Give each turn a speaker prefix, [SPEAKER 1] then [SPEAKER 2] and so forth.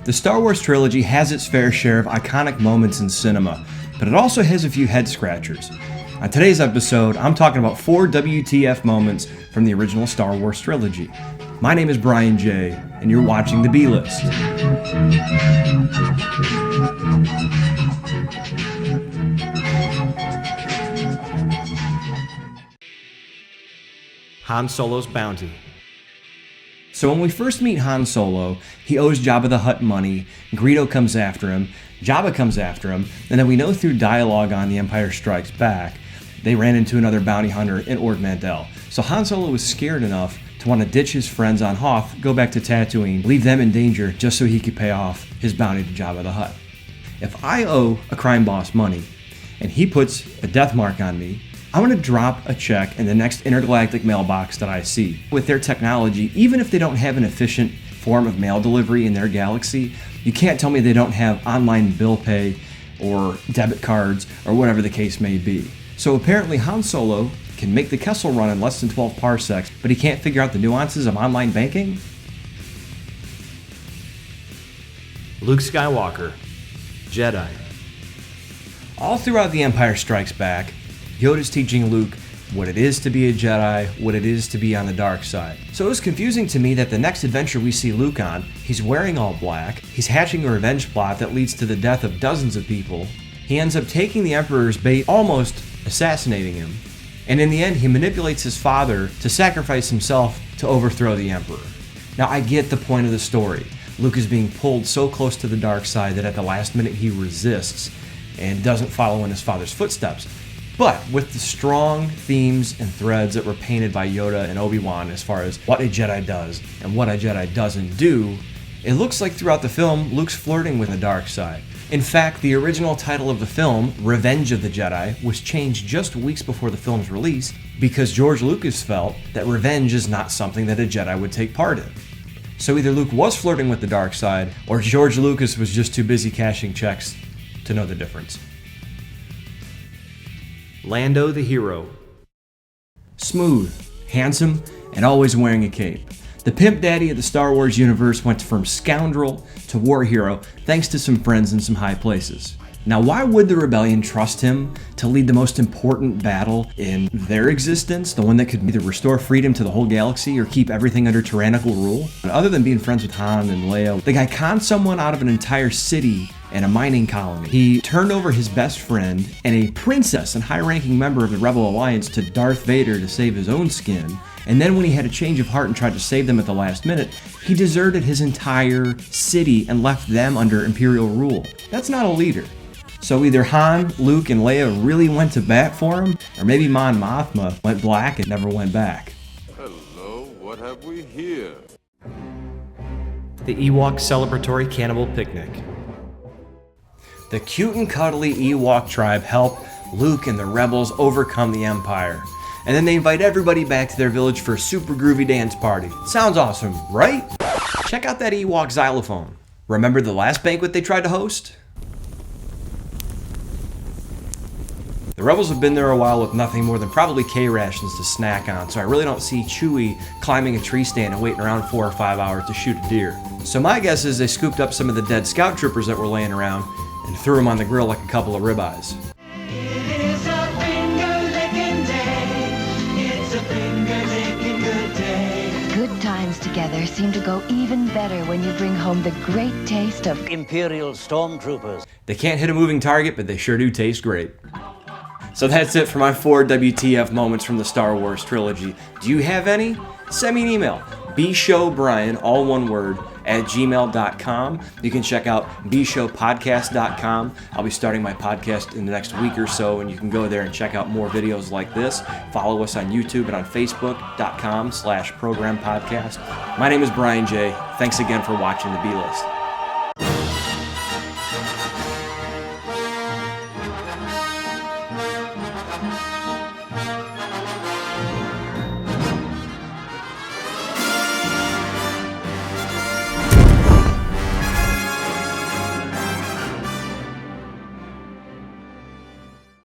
[SPEAKER 1] The Star Wars trilogy has its fair share of iconic moments in cinema, but it also has a few head-scratchers. On today's episode, I'm talking about 4 WTF moments from the original Star Wars trilogy. My name is Brian J., and you're watching The B-List. Han Solo's bounty. So when we first meet Han Solo, he owes Jabba the Hutt money, Greedo comes after him, Jabba comes after him, and then we know through dialogue on The Empire Strikes Back, they ran into another bounty hunter in Ord Mantell. So Han Solo was scared enough to want to ditch his friends on Hoth, go back to Tatooine, leave them in danger just so he could pay off his bounty to Jabba the Hutt. If I owe a crime boss money, and he puts a death mark on me, I'm going to drop a check in the next intergalactic mailbox that I see. With their technology, even if they don't have an efficient form of mail delivery in their galaxy, you can't tell me they don't have online bill pay or debit cards or whatever the case may be. So apparently Han Solo can make the Kessel Run in less than 12 parsecs, but he can't figure out the nuances of online banking? Luke Skywalker, Jedi. All throughout The Empire Strikes Back, Yoda's teaching Luke what it is to be a Jedi, what it is to be on the dark side. So it was confusing to me that the next adventure we see Luke on, he's wearing all black, he's hatching a revenge plot that leads to the death of dozens of people, he ends up taking the Emperor's bait, almost assassinating him, and in the end he manipulates his father to sacrifice himself to overthrow the Emperor. Now I get the point of the story. Luke is being pulled so close to the dark side that at the last minute he resists and doesn't follow in his father's footsteps. But with the strong themes and threads that were painted by Yoda and Obi-Wan as far as what a Jedi does and what a Jedi doesn't do, it looks like throughout the film, Luke's flirting with the dark side. In fact, the original title of the film, Revenge of the Jedi, was changed just weeks before the film's release because George Lucas felt that revenge is not something that a Jedi would take part in. So either Luke was flirting with the dark side, or George Lucas was just too busy cashing checks to know the difference. Lando the hero. Smooth, handsome, and always wearing a cape. The pimp daddy of the Star Wars universe went from scoundrel to war hero thanks to some friends in some high places. Now, why would the rebellion trust him to lead the most important battle in their existence, the one that could either restore freedom to the whole galaxy or keep everything under tyrannical rule? And other than being friends with Han and Leia, the guy conned someone out of an entire city and a mining colony. He turned over his best friend and a princess and high-ranking member of the Rebel Alliance to Darth Vader to save his own skin. And then when he had a change of heart and tried to save them at the last minute, he deserted his entire city and left them under Imperial rule. That's not a leader. So either Han, Luke, and Leia really went to bat for him, or maybe Mon Mothma went black and never went back.
[SPEAKER 2] Hello, what have we here?
[SPEAKER 1] The Ewok Celebratory Cannibal Picnic. The cute and cuddly Ewok tribe help Luke and the rebels overcome the Empire. And then they invite everybody back to their village for a super groovy dance party. Sounds awesome, right? Check out that Ewok xylophone. Remember the last banquet they tried to host? The rebels have been there a while with nothing more than probably K-rations to snack on, so I really don't see Chewie climbing a tree stand and waiting around 4 or 5 hours to shoot a deer. So my guess is they scooped up some of the dead scout troopers that were laying around and threw them on the grill like a couple of ribeyes.
[SPEAKER 3] Good times together seem to go even better when you bring home the great taste of
[SPEAKER 4] Imperial Stormtroopers.
[SPEAKER 1] They can't hit a moving target, but they sure do taste great. So that's it for my 4 WTF moments from the Star Wars trilogy. Do you have any? Send me an email. bshowbrian, all one word, @gmail.com. You can check out bshowpodcast.com. I'll be starting my podcast in the next week or so, and you can go there and check out more videos like this. Follow us on YouTube and on Facebook.com/programpodcast. My name is Brian J. Thanks again for watching The B-List.